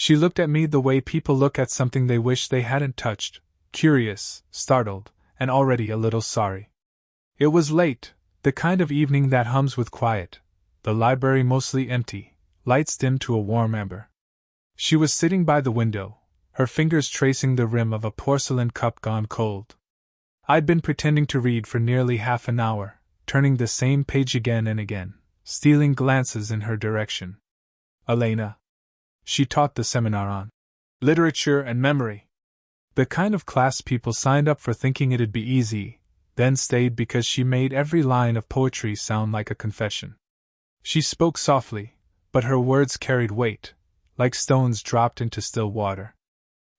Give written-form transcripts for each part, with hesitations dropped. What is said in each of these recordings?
She looked at me the way people look at something they wish they hadn't touched, curious, startled, and already a little sorry. It was late, the kind of evening that hums with quiet, the library mostly empty, lights dimmed to a warm amber. She was sitting by the window, her fingers tracing the rim of a porcelain cup gone cold. I'd been pretending to read for nearly half an hour, turning the same page again and again, stealing glances in her direction. Elena. She taught the seminar on literature and memory. The kind of class people signed up for thinking it'd be easy, then stayed because she made every line of poetry sound like a confession. She spoke softly, but her words carried weight, like stones dropped into still water.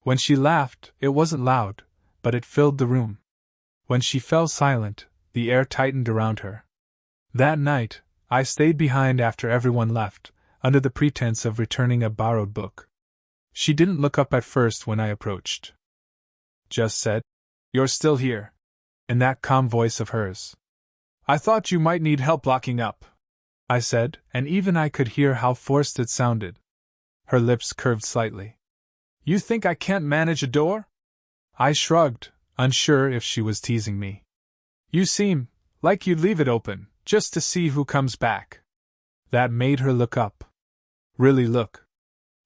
When she laughed, it wasn't loud, but it filled the room. When she fell silent, the air tightened around her. That night, I stayed behind after everyone left, under the pretense of returning a borrowed book. She didn't look up at first when I approached. Just said, "You're still here," in that calm voice of hers. "I thought you might need help locking up," I said, and even I could hear how forced it sounded. Her lips curved slightly. "You think I can't manage a door?" I shrugged, unsure if she was teasing me. "You seem like you'd leave it open, just to see who comes back." That made her look up. Really look.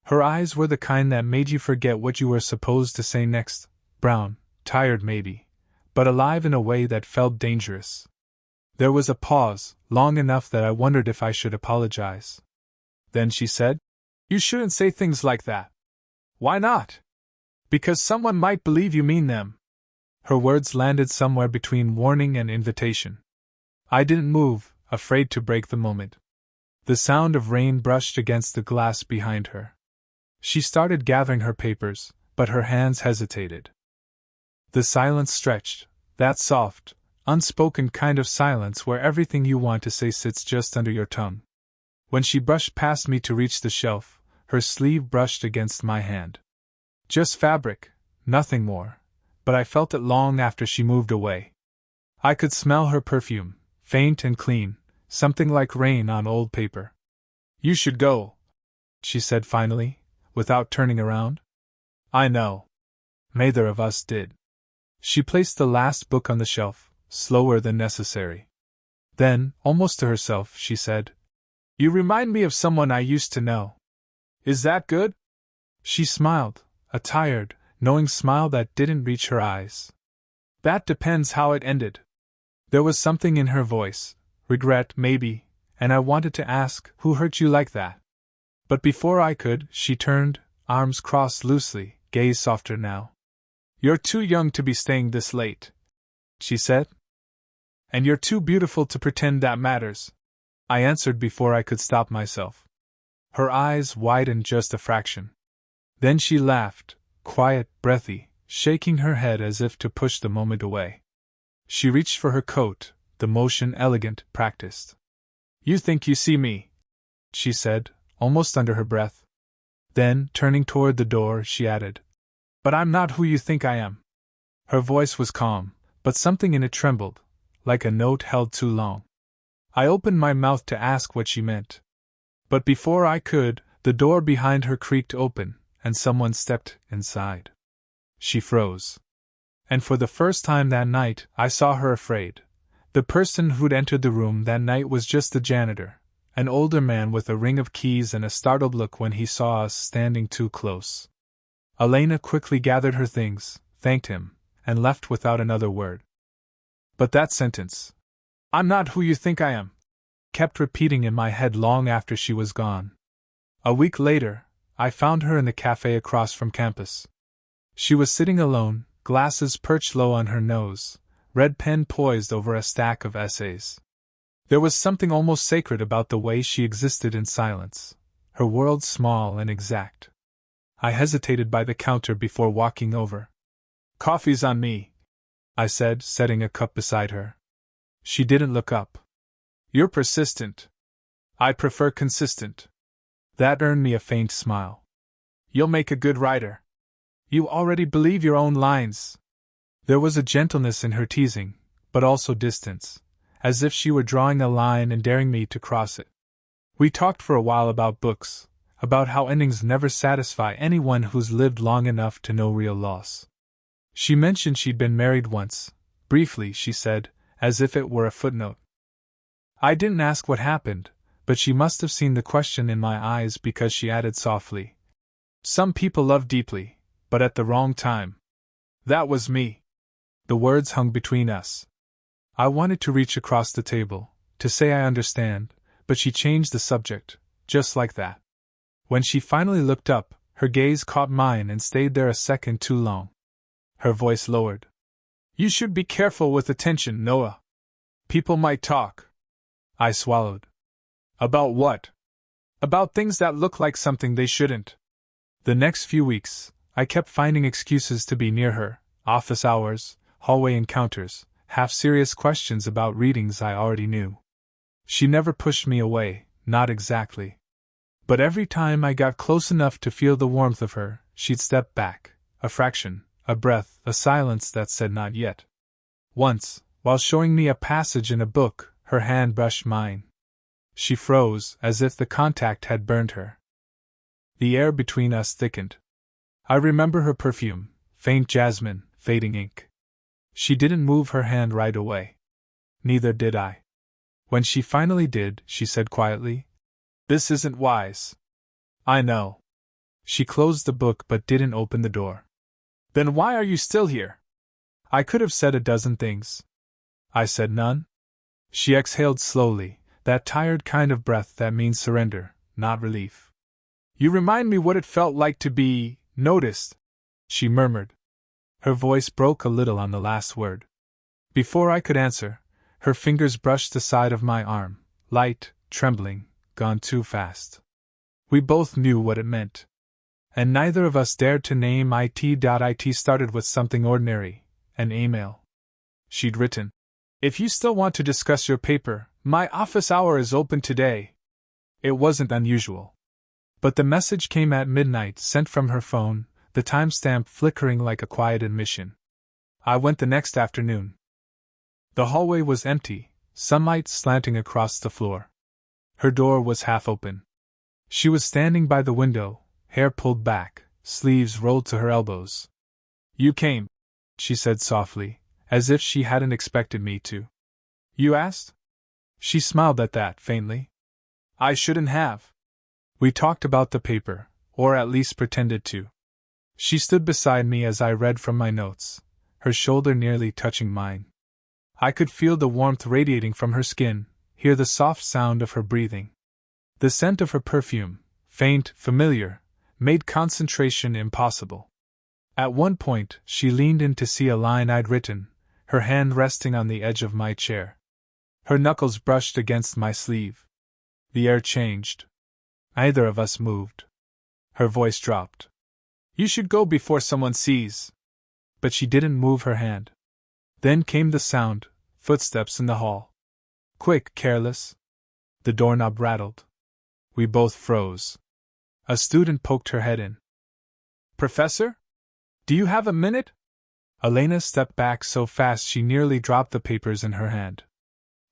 Her eyes were the kind that made you forget what you were supposed to say next. Brown, tired maybe, but alive in a way that felt dangerous. There was a pause, long enough that I wondered if I should apologize. Then she said, "You shouldn't say things like that." "Why not?" "Because someone might believe you mean them." Her words landed somewhere between warning and invitation. I didn't move, afraid to break the moment. The sound of rain brushed against the glass behind her. She started gathering her papers, but her hands hesitated. The silence stretched, that soft, unspoken kind of silence where everything you want to say sits just under your tongue. When she brushed past me to reach the shelf, her sleeve brushed against my hand. Just fabric, nothing more, but I felt it long after she moved away. I could smell her perfume, faint and clean, something like rain on old paper. "You should go," she said finally, without turning around. "I know. Neither of us did." She placed the last book on the shelf, slower than necessary. Then, almost to herself, she said, "You remind me of someone I used to know. Is that good?" She smiled, a tired, knowing smile that didn't reach her eyes. "That depends how it ended." There was something in her voice, regret maybe, and I wanted to ask, "Who hurt you like that?" But before I could, she turned, arms crossed loosely, gaze softer now. "You're too young to be staying this late," she said. "And you're too beautiful to pretend that matters," I answered before I could stop myself. Her eyes widened just a fraction. Then she laughed, quiet, breathy, shaking her head as if to push the moment away. She reached for her coat, the motion elegant, practiced. "You think you see me," she said, almost under her breath. Then, turning toward the door, she added, "But I'm not who you think I am." Her voice was calm, but something in it trembled, like a note held too long. I opened my mouth to ask what she meant. But before I could, the door behind her creaked open, and someone stepped inside. She froze. And for the first time that night, I saw her afraid. The person who'd entered the room that night was just the janitor, an older man with a ring of keys and a startled look when he saw us standing too close. Elena quickly gathered her things, thanked him, and left without another word. But that sentence, "I'm not who you think I am," kept repeating in my head long after she was gone. A week later, I found her in the cafe across from campus. She was sitting alone, glasses perched low on her nose, red pen poised over a stack of essays. There was something almost sacred about the way she existed in silence, her world small and exact. I hesitated by the counter before walking over. "Coffee's on me," I said, setting a cup beside her. She didn't look up. "You're persistent. I prefer consistent." That earned me a faint smile. "You'll make a good writer. You already believe your own lines." There was a gentleness in her teasing, but also distance, as if she were drawing a line and daring me to cross it. We talked for a while about books, about how endings never satisfy anyone who's lived long enough to know real loss. She mentioned she'd been married once. Briefly, she said, as if it were a footnote. I didn't ask what happened, but she must have seen the question in my eyes because she added softly, "Some people love deeply, but at the wrong time. That was me." The words hung between us. I wanted to reach across the table, to say I understand, but she changed the subject, just like that. When she finally looked up, her gaze caught mine and stayed there a second too long. Her voice lowered. "You should be careful with attention, Noah. People might talk." I swallowed. "About what?" "About things that look like something they shouldn't." The next few weeks, I kept finding excuses to be near her: office hours, hallway encounters, half-serious questions about readings I already knew. She never pushed me away, not exactly. But every time I got close enough to feel the warmth of her, she'd step back, a fraction, a breath, a silence that said not yet. Once, while showing me a passage in a book, her hand brushed mine. She froze, as if the contact had burned her. The air between us thickened. I remember her perfume, faint jasmine, fading ink. She didn't move her hand right away. Neither did I. When she finally did, she said quietly, "This isn't wise." "I know." She closed the book but didn't open the door. "Then why are you still here?" I could have said a dozen things. I said none. She exhaled slowly, that tired kind of breath that means surrender, not relief. "You remind me what it felt like to be noticed," she murmured. Her voice broke a little on the last word. Before I could answer, her fingers brushed the side of my arm, light, trembling, gone too fast. We both knew what it meant. And neither of us dared to name it. It started with something ordinary, an email. She'd written, "If you still want to discuss your paper, my office hour is open today." It wasn't unusual. But the message came at midnight, sent from her phone, the timestamp flickering like a quiet admission. I went the next afternoon. The hallway was empty, sunlight slanting across the floor. Her door was half open. She was standing by the window, hair pulled back, sleeves rolled to her elbows. "You came," she said softly, as if she hadn't expected me to. "You asked?" She smiled at that, faintly. "I shouldn't have." We talked about the paper, or at least pretended to. She stood beside me as I read from my notes, her shoulder nearly touching mine. I could feel the warmth radiating from her skin, hear the soft sound of her breathing. The scent of her perfume, faint, familiar, made concentration impossible. At one point, she leaned in to see a line I'd written, her hand resting on the edge of my chair. Her knuckles brushed against my sleeve. The air changed. Neither of us moved. Her voice dropped. "You should go before someone sees." But she didn't move her hand. Then came the sound, footsteps in the hall. Quick, careless. The doorknob rattled. We both froze. A student poked her head in. "Professor? Do you have a minute?" Elena stepped back so fast she nearly dropped the papers in her hand.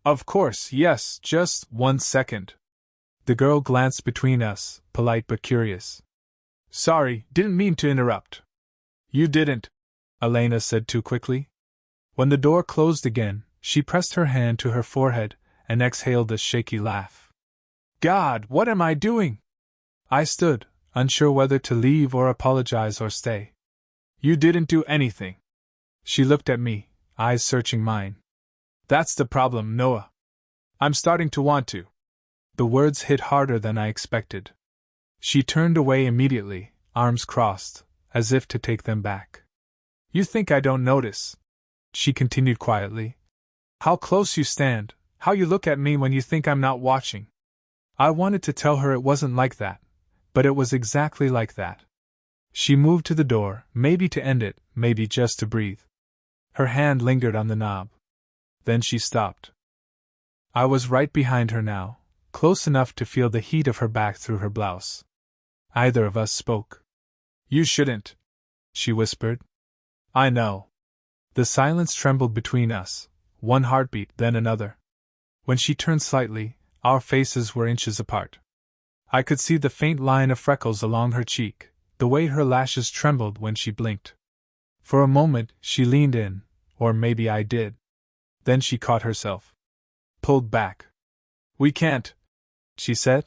"Of course, yes, just 1 second." The girl glanced between us, polite but curious. "Sorry, didn't mean to interrupt." "You didn't," Elena said too quickly. When the door closed again, she pressed her hand to her forehead and exhaled a shaky laugh. "God, what am I doing?" I stood, unsure whether to leave or apologize or stay. "You didn't do anything." She looked at me, eyes searching mine. "That's the problem, Noah. I'm starting to want to." The words hit harder than I expected. She turned away immediately, arms crossed, as if to take them back. "You think I don't notice," she continued quietly. "How close you stand, how you look at me when you think I'm not watching." I wanted to tell her it wasn't like that, but it was exactly like that. She moved to the door, maybe to end it, maybe just to breathe. Her hand lingered on the knob. Then she stopped. I was right behind her now, close enough to feel the heat of her back through her blouse. Neither of us spoke. "You shouldn't," she whispered. "I know." The silence trembled between us, one heartbeat, then another. When she turned slightly, our faces were inches apart. I could see the faint line of freckles along her cheek, the way her lashes trembled when she blinked. For a moment, she leaned in, or maybe I did. Then she caught herself. Pulled back. "We can't," she said.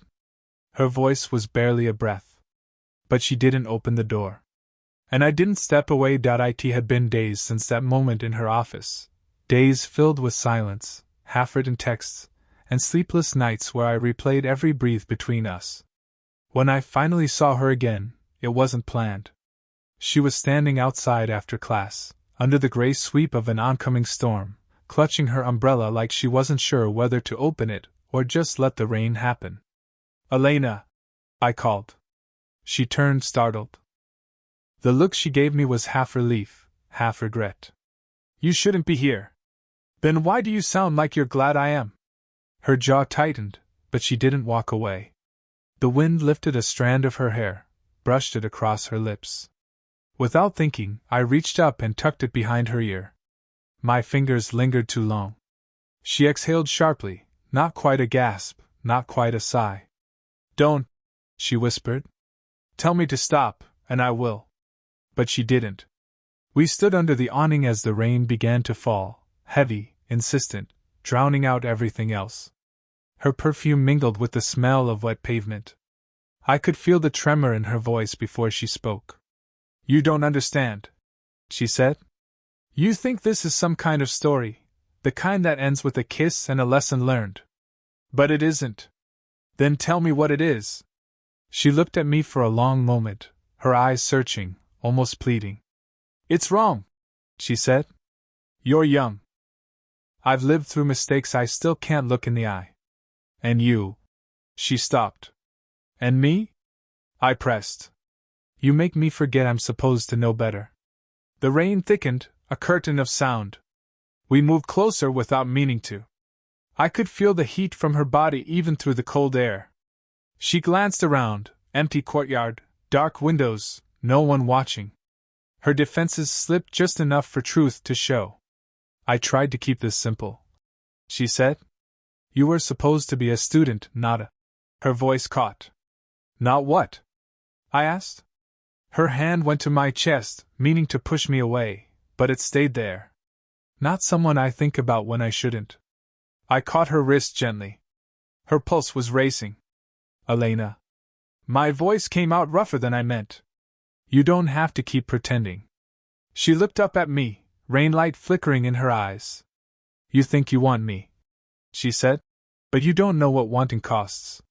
Her voice was barely a breath. But she didn't open the door. And I didn't step away. It had been days since that moment in her office. Days filled with silence, half-written texts, and sleepless nights where I replayed every breath between us. When I finally saw her again, it wasn't planned. She was standing outside after class, under the gray sweep of an oncoming storm, clutching her umbrella like she wasn't sure whether to open it or just let the rain happen. "Elena!" I called. She turned, startled. The look she gave me was half relief, half regret. "You shouldn't be here." "Then why do you sound like you're glad I am?" Her jaw tightened, but she didn't walk away. The wind lifted a strand of her hair, brushed it across her lips. Without thinking, I reached up and tucked it behind her ear. My fingers lingered too long. She exhaled sharply, not quite a gasp, not quite a sigh. "Don't," she whispered. "Tell me to stop, and I will." But she didn't. We stood under the awning as the rain began to fall, heavy, insistent, drowning out everything else. Her perfume mingled with the smell of wet pavement. I could feel the tremor in her voice before she spoke. "You don't understand," she said. "You think this is some kind of story, the kind that ends with a kiss and a lesson learned. But it isn't." "Then tell me what it is." She looked at me for a long moment, her eyes searching, almost pleading. "It's wrong," she said. "You're young. I've lived through mistakes I still can't look in the eye. And you." She stopped. "And me?" I pressed. "You make me forget I'm supposed to know better." The rain thickened, a curtain of sound. We moved closer without meaning to. I could feel the heat from her body even through the cold air. She glanced around, empty courtyard, dark windows, no one watching. Her defenses slipped just enough for truth to show. "I tried to keep this simple," she said. "You were supposed to be a student, not a—" Her voice caught. "Not what?" I asked. Her hand went to my chest, meaning to push me away, but it stayed there. "Not someone I think about when I shouldn't." I caught her wrist gently. Her pulse was racing. "Elena." My voice came out rougher than I meant. "You don't have to keep pretending." She looked up at me, rainlight flickering in her eyes. "You think you want me," she said. "But you don't know what wanting costs."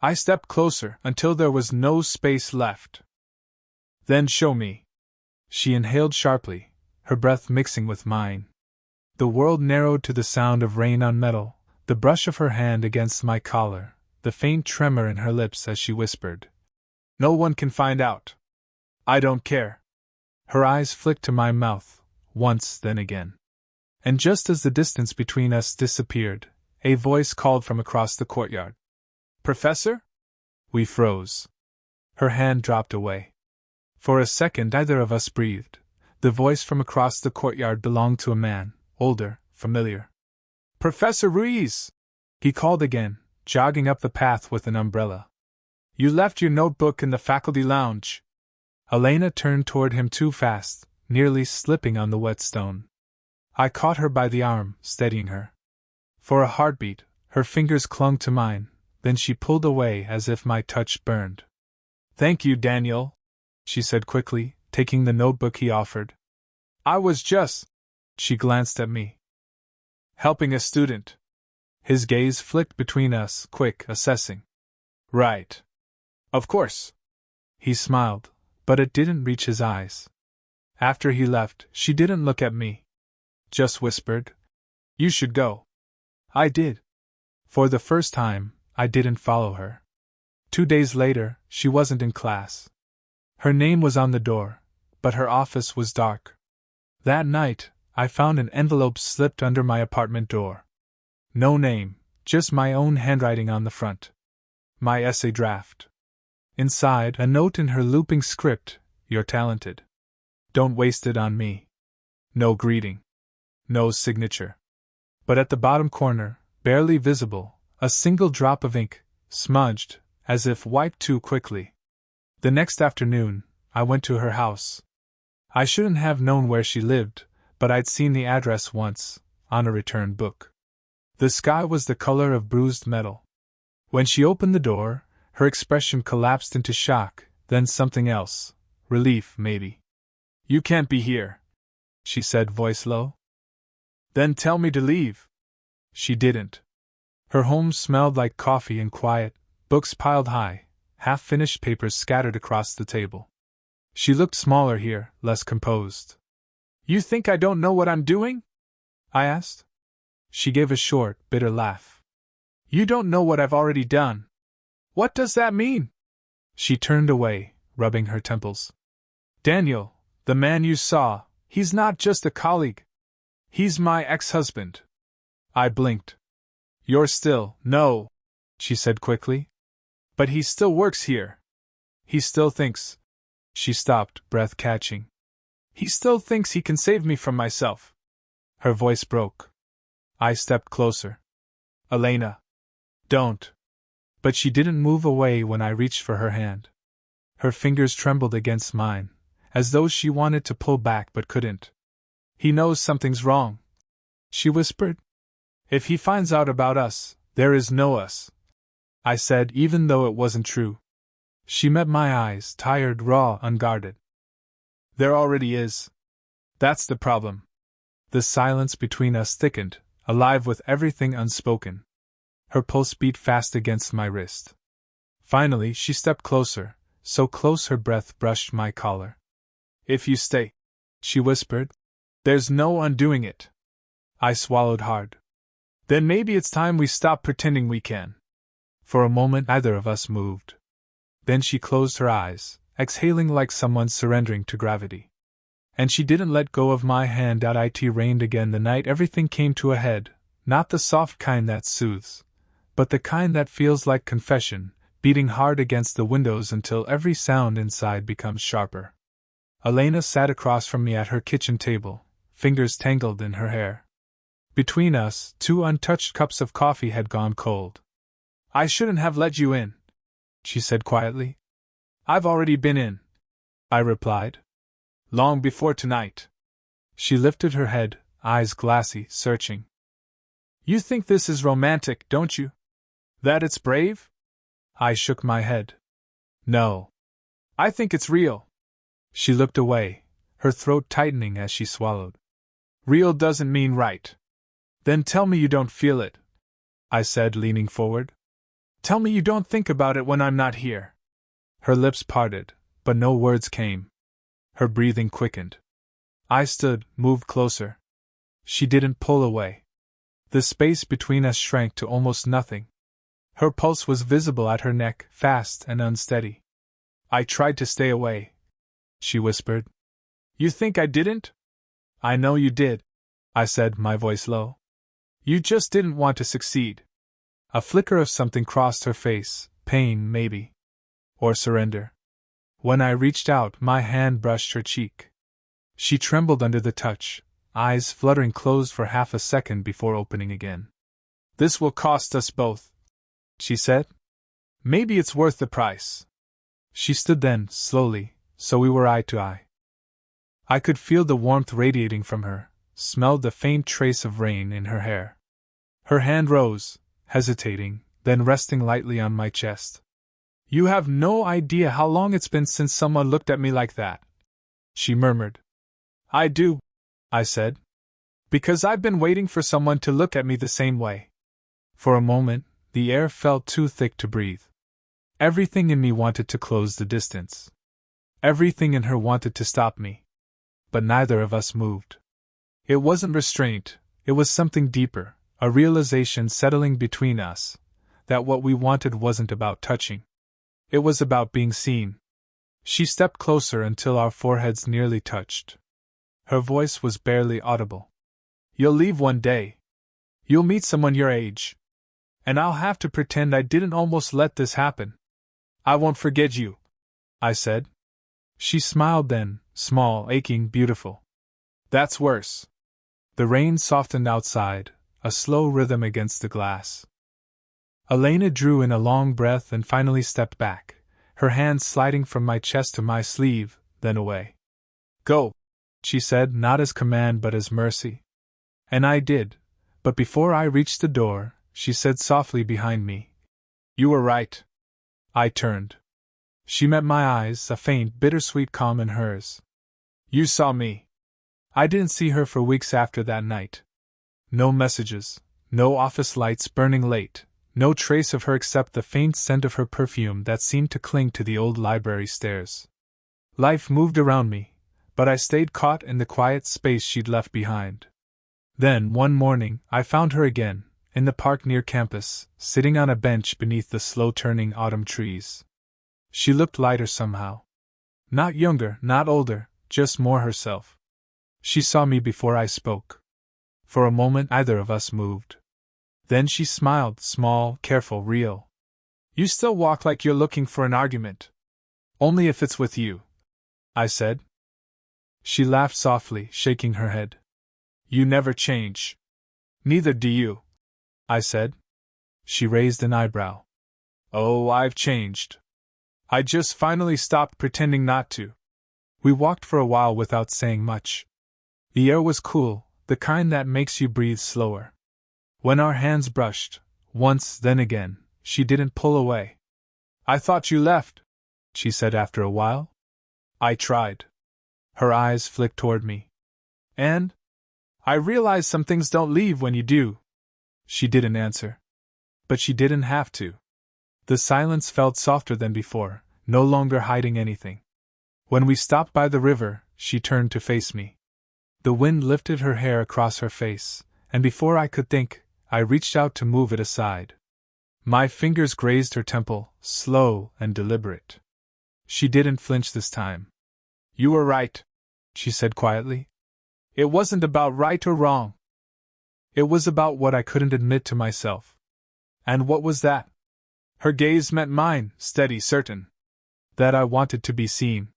I stepped closer until there was no space left. "Then show me." She inhaled sharply, her breath mixing with mine. The world narrowed to the sound of rain on metal, the brush of her hand against my collar, the faint tremor in her lips as she whispered. "No one can find out." "I don't care." Her eyes flicked to my mouth, once, then again. And just as the distance between us disappeared, a voice called from across the courtyard. "Professor?" We froze. Her hand dropped away. For a second neither of us breathed. The voice from across the courtyard belonged to a man, older, familiar. "Professor Ruiz!" he called again, jogging up the path with an umbrella. "You left your notebook in the faculty lounge." Elena turned toward him too fast, nearly slipping on the wet stone. I caught her by the arm, steadying her. For a heartbeat, her fingers clung to mine, then she pulled away as if my touch burned. "Thank you, Daniel," she said quickly, taking the notebook he offered. "I was just—" she glanced at me. "Helping a student." His gaze flicked between us, quick, assessing. "Right. Of course." He smiled, but it didn't reach his eyes. After he left, she didn't look at me. Just whispered, "You should go." I did. For the first time, I didn't follow her. 2 days later, she wasn't in class. Her name was on the door, but her office was dark. That night, I found an envelope slipped under my apartment door. No name, just my own handwriting on the front. My essay draft. Inside, a note in her looping script: "You're talented. Don't waste it on me." No greeting. No signature. But at the bottom corner, barely visible, a single drop of ink, smudged, as if wiped too quickly. The next afternoon, I went to her house. I shouldn't have known where she lived, but I'd seen the address once, on a return book. The sky was the color of bruised metal. When she opened the door, her expression collapsed into shock, then something else. Relief, maybe. "You can't be here," she said, voice low. "Then tell me to leave." She didn't. Her home smelled like coffee and quiet, books piled high, half-finished papers scattered across the table. She looked smaller here, less composed. "You think I don't know what I'm doing?" I asked. She gave a short, bitter laugh. "You don't know what I've already done." "What does that mean?" She turned away, rubbing her temples. "Daniel, the man you saw, he's not just a colleague. He's my ex-husband." I blinked. "You're still, no," she said quickly. "But he still works here. He still thinks." She stopped, breath catching. "He still thinks he can save me from myself." Her voice broke. I stepped closer. "Elena. Don't." But she didn't move away when I reached for her hand. Her fingers trembled against mine, as though she wanted to pull back but couldn't. "He knows something's wrong," she whispered. "If he finds out about us, there is no us," I said, even though it wasn't true. She met my eyes, tired, raw, unguarded. "There already is. That's the problem." The silence between us thickened, alive with everything unspoken. Her pulse beat fast against my wrist. Finally, she stepped closer, so close her breath brushed my collar. "If you stay," she whispered, "there's no undoing it." I swallowed hard. "Then maybe it's time we stop pretending we can." For a moment, neither of us moved. Then she closed her eyes, exhaling like someone surrendering to gravity. And she didn't let go of my hand. It rained again the night everything came to a head, not the soft kind that soothes, but the kind that feels like confession, beating hard against the windows until every sound inside becomes sharper. Elena sat across from me at her kitchen table, fingers tangled in her hair. Between us, 2 untouched cups of coffee had gone cold. "I shouldn't have let you in," she said quietly. "I've already been in," I replied. "Long before tonight." She lifted her head, eyes glassy, searching. "You think this is romantic, don't you? That it's brave?" I shook my head. "No. I think it's real." She looked away, her throat tightening as she swallowed. "Real doesn't mean right." "Then tell me you don't feel it," I said, leaning forward. "Tell me you don't think about it when I'm not here." Her lips parted, but no words came. Her breathing quickened. I stood, moved closer. She didn't pull away. The space between us shrank to almost nothing. Her pulse was visible at her neck, fast and unsteady. "I tried to stay away," she whispered. "You think I didn't?" "I know you did," I said, my voice low. "You just didn't want to succeed." A flicker of something crossed her face, pain, maybe. Or surrender. When I reached out, my hand brushed her cheek. She trembled under the touch, eyes fluttering closed for half a second before opening again. "This will cost us both," she said. "Maybe it's worth the price." She stood then, slowly, so we were eye to eye. I could feel the warmth radiating from her, smelled the faint trace of rain in her hair. Her hand rose, hesitating, then resting lightly on my chest. "You have no idea how long it's been since someone looked at me like that," she murmured. "I do," I said. "Because I've been waiting for someone to look at me the same way." For a moment, the air felt too thick to breathe. Everything in me wanted to close the distance. Everything in her wanted to stop me. But neither of us moved. It wasn't restraint, it was something deeper, a realization settling between us, that what we wanted wasn't about touching. It was about being seen. She stepped closer until our foreheads nearly touched. Her voice was barely audible. "You'll leave one day. You'll meet someone your age. And I'll have to pretend I didn't almost let this happen. I won't forget you," I said. She smiled then, small, aching, beautiful. "That's worse." The rain softened outside, a slow rhythm against the glass. Elena drew in a long breath and finally stepped back, her hands sliding from my chest to my sleeve, then away. Go, she said, not as command but as mercy. And I did, but before I reached the door, she said softly behind me, You were right. I turned. She met my eyes, a faint, bittersweet calm in hers. You saw me. I didn't see her for weeks after that night. No messages, no office lights burning late, no trace of her except the faint scent of her perfume that seemed to cling to the old library stairs. Life moved around me, but I stayed caught in the quiet space she'd left behind. Then, one morning, I found her again, in the park near campus, sitting on a bench beneath the slow-turning autumn trees. She looked lighter somehow. Not younger, not older, just more herself. She saw me before I spoke. For a moment either of us moved. Then she smiled, small, careful, real. You still walk like you're looking for an argument. Only if it's with you, I said. She laughed softly, shaking her head. You never change. Neither do you, I said. She raised an eyebrow. Oh, I've changed. I just finally stopped pretending not to. We walked for a while without saying much. The air was cool, the kind that makes you breathe slower. When our hands brushed, once, then again, she didn't pull away. I thought you left, she said after a while. I tried. Her eyes flicked toward me. And? I realize some things don't leave when you do. She didn't answer. But she didn't have to. The silence felt softer than before, no longer hiding anything. When we stopped by the river, she turned to face me. The wind lifted her hair across her face, and before I could think, I reached out to move it aside. My fingers grazed her temple, slow and deliberate. She didn't flinch this time. You were right, she said quietly. It wasn't about right or wrong. It was about what I couldn't admit to myself. And what was that? Her gaze met mine, steady, certain. That I wanted to be seen.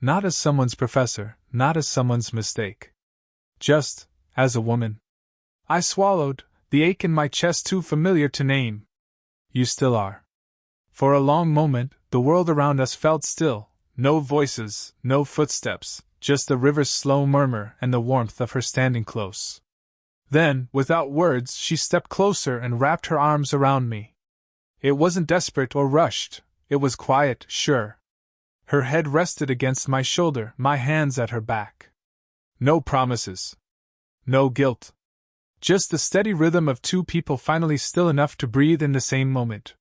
Not as someone's professor, not as someone's mistake. Just as a woman. I swallowed, the ache in my chest too familiar to name. You still are. For a long moment, the world around us felt still, no voices, no footsteps, just the river's slow murmur and the warmth of her standing close. Then, without words, she stepped closer and wrapped her arms around me. It wasn't desperate or rushed, it was quiet, sure. Her head rested against my shoulder, my hands at her back. No promises. No guilt. Just the steady rhythm of two people finally still enough to breathe in the same moment.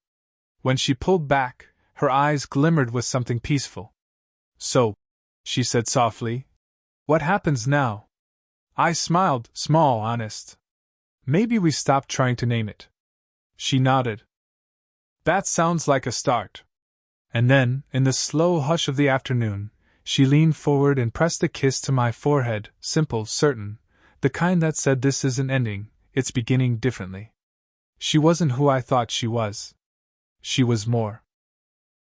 When she pulled back, her eyes glimmered with something peaceful. So, she said softly, what happens now? I smiled, small, honest. Maybe we stopped trying to name it. She nodded. That sounds like a start. And then, in the slow hush of the afternoon, she leaned forward and pressed a kiss to my forehead, simple, certain, the kind that said this isn't ending, it's beginning differently. She wasn't who I thought she was. She was more.